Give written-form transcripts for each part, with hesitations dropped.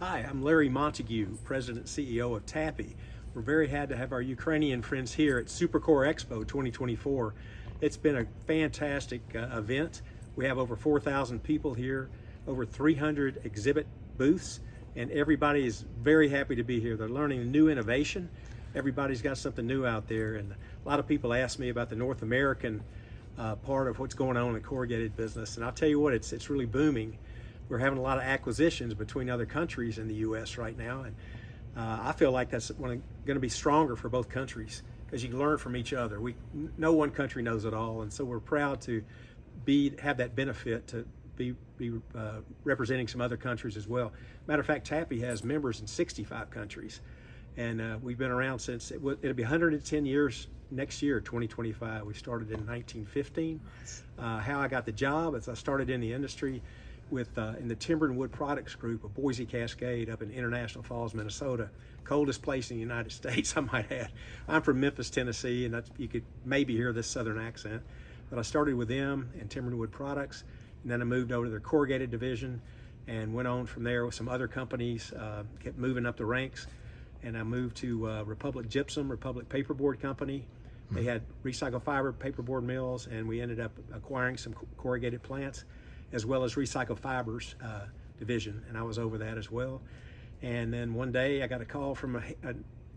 Hi, I'm Larry Montague, President and CEO of TAPPI. We're very happy to have our Ukrainian friends here at Supercore Expo 2024. It's been a fantastic event. We have over 4,000 people here, over 300 exhibit booths, and everybody is very happy to be here. They're learning new innovation. Everybody's got something new out there, and a lot of people ask me about the North American part of what's going on in the corrugated business, and I'll tell you what, it's really booming. We're having a lot of acquisitions between other countries in the U.S. right now, and I feel like that's going to be stronger for both countries because you can learn from each other. No one country knows it all, and so we're proud to have that benefit to be representing some other countries as well. Matter of fact, TAPPI has members in 65 countries, and we've been around since it'll be 110 years next year, 2025. We started in 1915. How I got the job is I started in the industry in the Timber and Wood Products Group of Boise Cascade up in International Falls, Minnesota, coldest place in the United States, I might add. I'm from Memphis, Tennessee, and you could maybe hear this southern accent, but I started with them in Timber and Wood Products, and then I moved over to their corrugated division and went on from there with some other companies, kept moving up the ranks, and I moved to Republic Gypsum, Republic Paperboard Company. They had recycled fiber paperboard mills, and we ended up acquiring some corrugated plants, as well as recycled fibers division, and I was over that as well. And then one day I got a call from a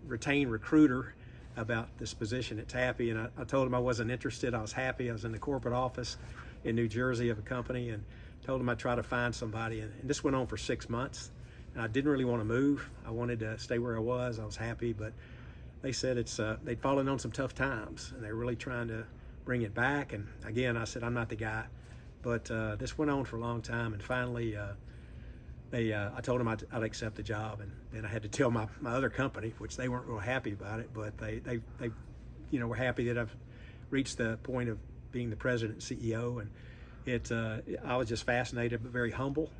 retained recruiter about this position at TAPPI, and I told him I wasn't interested. I was happy. I was in the corporate office in New Jersey of a company, and told him I'd try to find somebody, and this went on for 6 months, and I didn't really want to move. I wanted to stay where I was. I was happy, but they said they'd fallen on some tough times, and they're really trying to bring it back. And again, I said, I'm not the guy. But this went on for a long time, and finally I told them I'd accept the job, and then I had to tell my other company, which they weren't real happy about it, but they were happy that I've reached the point of being the president and CEO, and I was just fascinated but very humble.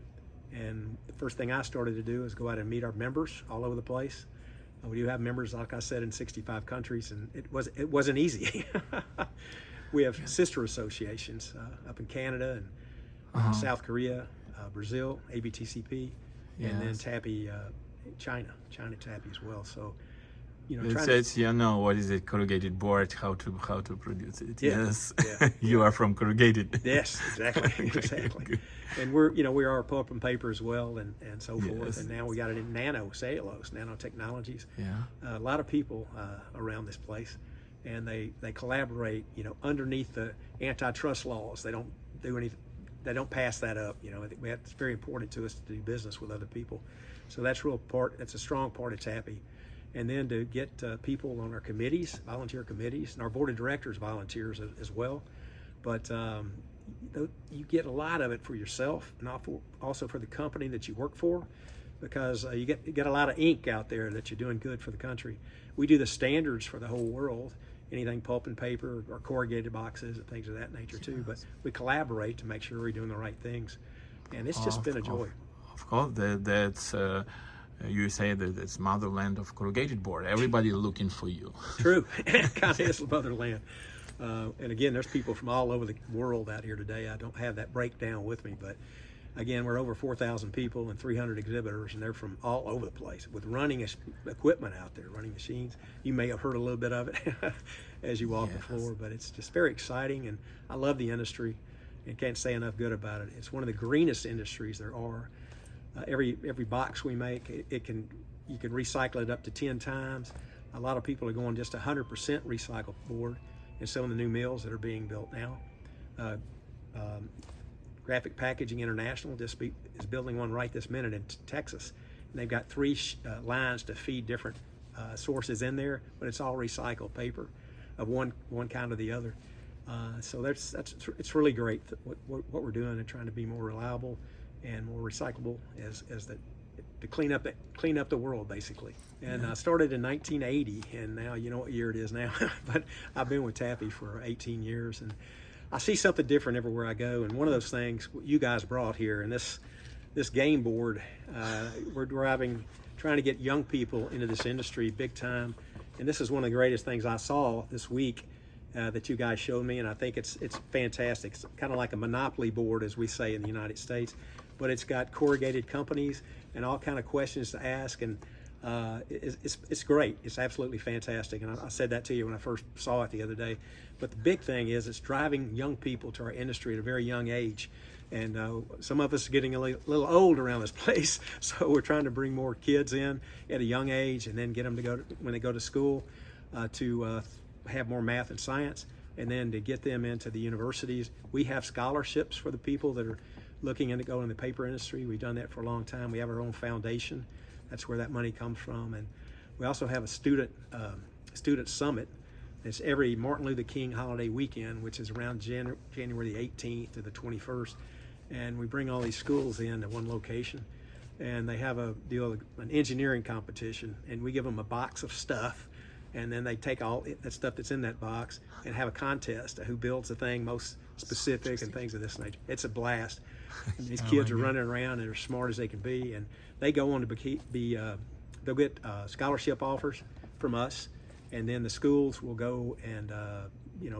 And the first thing I started to do is go out and meet our members all over the place. We do have members, like I said, in 65 countries, and it wasn't easy. We have sister associations up in Canada and South Korea, Brazil, ABTCP, and then TAPPI, China TAPPI as well. So, it says, what is it, corrugated board, how to produce it. Yeah. Yes, yeah. You are from corrugated. Yes, exactly, exactly. And we are Pulp and Paper as well, and so forth. Yes. And now we got it in cellulose, nanotechnologies. Yeah. A lot of people around this place. And they collaborate, underneath the antitrust laws. They don't do anything. They don't pass that up. It's very important to us to do business with other people. So that's a strong part of TAPPI. And then to get people on our committees, volunteer committees, and our board of directors volunteers as well. But you get a lot of it for yourself, and also for the company that you work for, because you get a lot of ink out there that you're doing good for the country. We do the standards for the whole world. Anything pulp and paper or corrugated boxes and things of that nature too, but we collaborate to make sure we're doing the right things, and it's just been a joy. Of course, that's you say that it's motherland of corrugated board. Everybody looking for you. True, it kind of is motherland. And again, there's people from all over the world out here today. I don't have that breakdown with me, but again, we're over 4,000 people and 300 exhibitors, and they're from all over the place with running equipment out there, running machines. You may have heard a little bit of it as you walk the floor, but it's just very exciting, and I love the industry and can't say enough good about it. It's one of the greenest industries there are. Every box we make, you can recycle it up to 10 times. A lot of people are going just 100% recycled board in some of the new mills that are being built now. Graphic Packaging International is building one right this minute in Texas. And they've got 3 lines to feed different sources in there, but it's all recycled paper of one kind or the other. So it's really great what we're doing and trying to be more reliable and more recyclable to clean up the world, basically. And I started in 1980, and now you know what year it is now. But I've been with TAPPI for 18 years, and I see something different everywhere I go. And one of those things you guys brought here, and this game board, we're trying to get young people into this industry big time. And this is one of the greatest things I saw this week that you guys showed me, and I think it's fantastic. It's kind of like a monopoly board, as we say in the United States, but it's got corrugated companies and all kind of questions to ask, and it's great. It's absolutely fantastic, and I said that to you when I first saw it the other day. But the big thing is it's driving young people to our industry at a very young age, and some of us are getting a little old around this place, so we're trying to bring more kids in at a young age, and then get them to go when they go to school to have more math and science, and then to get them into the universities. We have scholarships for the people that are looking into going in the paper industry. We've done that for a long time. We have our own foundation. That's where that money comes from. And we also have a student summit. It's every Martin Luther King holiday weekend, which is around January the 18th to the 21st. And we bring all these schools in to one location, and they have an engineering competition, and we give them a box of stuff, and then they take all that stuff that's in that box and have a contest of who builds the thing most specific and things of this nature. It's a blast. And these kids are running around and are smart as they can be, and they go on to they'll get scholarship offers from us, and then the schools will go and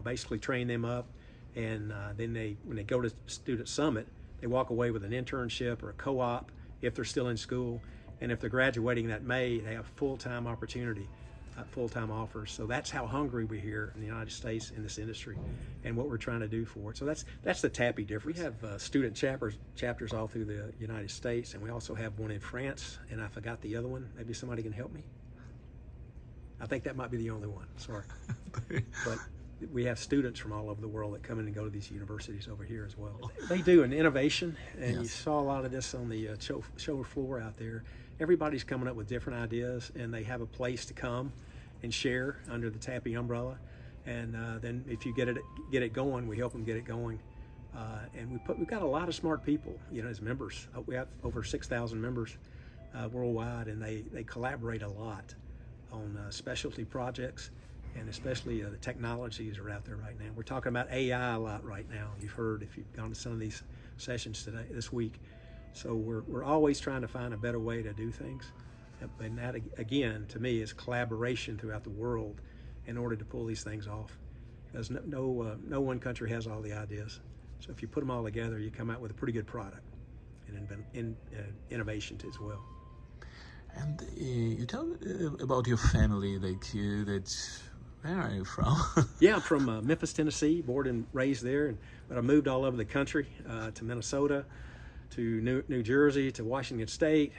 basically train them up, and then when they go to Student Summit, they walk away with an internship or a co-op if they're still in school, and if they're graduating that May, they have full-time opportunity. Full-time offers. So that's how hungry we're here in the United States in this industry, and what we're trying to do for it. So that's the TAPPI difference. We have student chapters all through the United States, and we also have one in France, and I forgot the other one. Maybe somebody can help me. I think that might be the only one. Sorry. But we have students from all over the world that come in and go to these universities over here as well. They do an innovation, and you saw a lot of this on the show floor out there. Everybody's coming up with different ideas, and they have a place to come and share under the TAPPI umbrella. And then if you get it going, we help them get it going. And we've got a lot of smart people, as members. We have over 6,000 members worldwide, and they collaborate a lot on specialty projects, and especially the technologies are out there right now. We're talking about AI a lot right now. You've heard if you've gone to some of these sessions this week. So we're always trying to find a better way to do things. And that, again, to me, is collaboration throughout the world in order to pull these things off. Because no one country has all the ideas. So if you put them all together, you come out with a pretty good product, and innovation as well. And you tell about your family, where are you from? Yeah, I'm from Memphis, Tennessee, born and raised there, but I moved all over the country, to Minnesota, to New Jersey, to Washington State,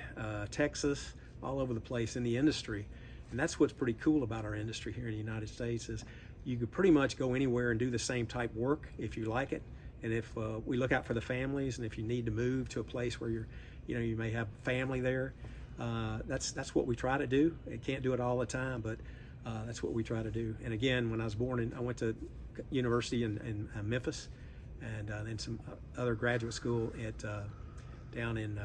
Texas, all over the place in the industry. And that's what's pretty cool about our industry here in the United States is you could pretty much go anywhere and do the same type work if you like it. And if we look out for the families, and if you need to move to a place where you may have family there, that's what we try to do. I can't do it all the time, but that's what we try to do. And again, when I was born, I went to university in Memphis, and then some other graduate school down in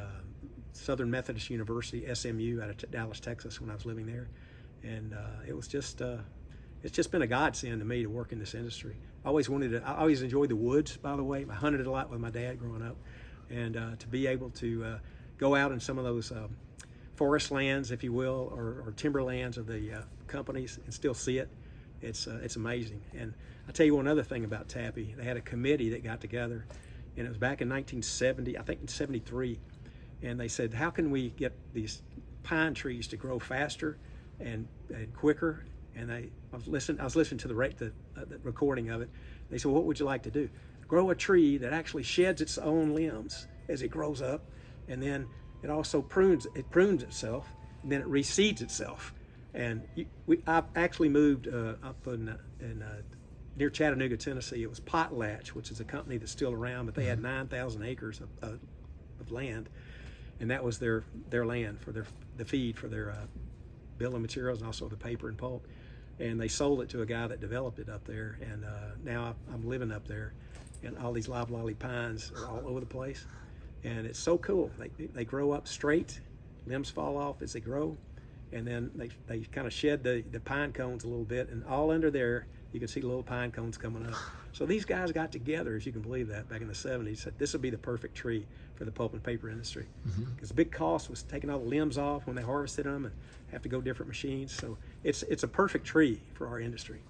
Southern Methodist University, SMU, out of Dallas, Texas, when I was living there. And it's just been a godsend to me to work in this industry. I always enjoyed the woods, by the way. I hunted a lot with my dad growing up, and to be able to go out in some of those forest lands, if you will, or timberlands of the companies and still see it, it's amazing. And I'll tell you one other thing about TAPPI. They had a committee that got together, and it was back in 1970, I think in 73, and they said, how can we get these pine trees to grow faster and quicker? And I was listening to the recording of it. They said, well, what would you like to do? Grow a tree that actually sheds its own limbs as it grows up, and then it also prunes itself, and then it reseeds itself. And I actually moved up in near Chattanooga, Tennessee. It was Potlatch, which is a company that's still around, but they had 9,000 acres of land, and that was their land for the feed for their building materials and also the paper and pulp. And they sold it to a guy that developed it up there, and now I'm living up there, and all these loblolly pines are all over the place, and it's so cool. They grow up straight, limbs fall off as they grow, and then they kind of shed the pine cones a little bit, and all under there you can see little pine cones coming up. So these guys got together, if you can believe that, back in the 70s, said this would be the perfect tree for the pulp and paper industry. Because the big cost was taking all the limbs off when they harvested them and have to go different machines. So it's a perfect tree for our industry.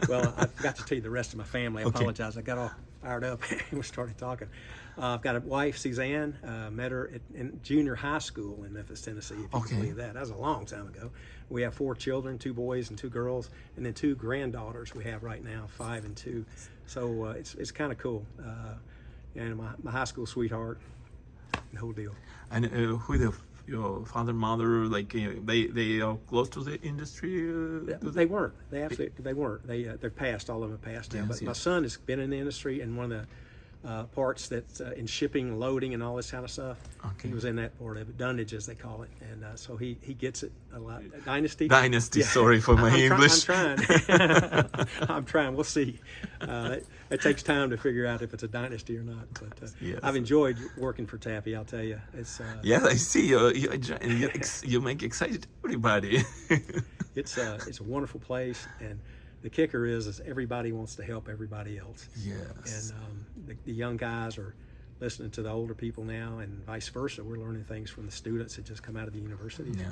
Well, I forgot to tell you the rest of my family. I apologize. I got off fired up. We started talking. I've got a wife, Suzanne. Met her in junior high school in Memphis, Tennessee, if you can believe that. That was a long time ago. We have 4 children, 2 boys and 2 girls, and then 2 granddaughters we have right now, 5 and 2. So it's kind of cool. And my high school sweetheart, the whole deal. And your father, mother, like they are close to the industry? They weren't. They weren't. They're passed. All of them have passed now. Yes, But my yes. son has been in the industry, and one of the parts that's in shipping, loading, and all this kind of stuff. Okay. He was in that part of it, dunnage as they call it, and so he gets it a lot. Dynasty. Dynasty. Sorry for my English. I'm trying. I'm trying. We'll see. It takes time to figure out if it's a dynasty or not. But Yes. I've enjoyed working for TAPPI. I'll tell you, it's Yes, I see. You make excited everybody. it's a wonderful place, and the kicker is everybody wants to help everybody else. Yes. And the young guys are listening to the older people now, and vice versa. We're learning things from the students that just come out of the universities. Yeah.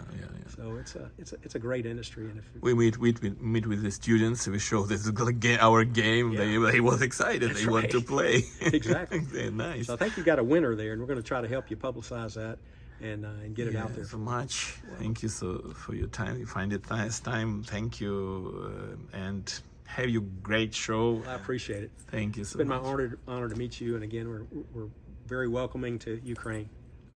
So it's a great industry, and if We meet with the students. We show this our game. Yeah. They was excited. They want to play. Exactly. They're nice. So I think you've got a winner there, and we're going to try to help you publicize that and get it out there. So much. Thank you for your time. You find it nice time. Thank you, and have you great show. I appreciate it. Thank you so It's been much. my honor to meet you, and again, we're very welcoming to Ukraine.